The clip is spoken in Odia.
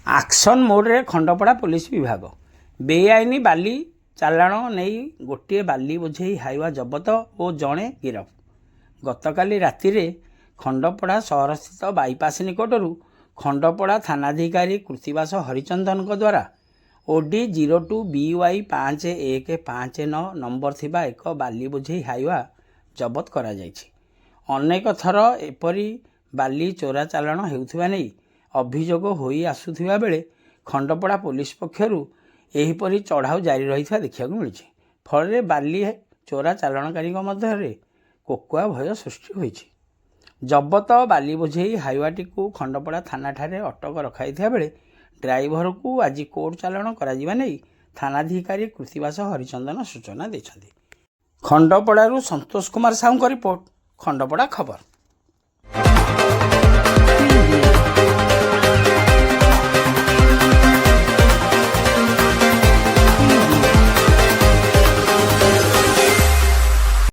ଆକ୍ସନ୍ ମୋଡ଼ରେ ଖଣ୍ଡପଡ଼ା ପୋଲିସ ବିଭାଗ ବେଆଇନ ବାଲି ଚାଲାଣ ନେଇ ଗୋଟିଏ ବାଲି ବୋଝେଇ ହାଇୱା ଜବତ ଓ ଜଣେ ଗିରଫ। ଗତକାଲି ରାତିରେ ଖଣ୍ଡପଡ଼ା ସହରସ୍ଥିତ ବାଇପାସ୍ ନିକଟରୁ ଖଣ୍ଡପଡ଼ା ଥାନାଧିକାରୀ କୃତିବାସ ହରିଚନ୍ଦନଙ୍କ ଦ୍ୱାରା OD 02 BY 5159 ନମ୍ବର ଥିବା ଏକ ବାଲି ବୋଝେଇ ହାଇୱା ଜବତ କରାଯାଇଛି। ଅନେକ ଥର ଏପରି ବାଲି ଚୋରା ଚାଲାଣ ହେଉଥିବା ନେଇ ଅଭିଯୋଗ ହୋଇ ଆସୁଥିବା ବେଳେ ଖଣ୍ଡପଡ଼ା ପୋଲିସ ପକ୍ଷରୁ ଏହିପରି ଚଢ଼ାଉ ଜାରି ରହିଥିବା ଦେଖିବାକୁ ମିଳିଛି। ଫଳରେ ବାଲି ଚୋରା ଚାଲାଣକାରୀଙ୍କ ମଧ୍ୟରେ କୋକୁଆ ଭୟ ସୃଷ୍ଟି ହୋଇଛି। ଜବତ ବାଲି ବୋଝେଇ ହାଇୱାଟିକୁ ଖଣ୍ଡପଡ଼ା ଥାନାଠାରେ ଅଟକ ରଖାଯାଇଥିବା ବେଳେ ଡ୍ରାଇଭରକୁ ଆଜି କୋର୍ଟ ଚାଲାଣ କରାଯିବା ନେଇ ଥାନାଧିକାରୀ କୃତିବାସ ହରିଚନ୍ଦନ ସୂଚନା ଦେଇଛନ୍ତି। ଖଣ୍ଡପଡ଼ାରୁ ସନ୍ତୋଷ କୁମାର ସାହୁଙ୍କ ରିପୋର୍ଟ, ଖଣ୍ଡପଡ଼ା ଖବର।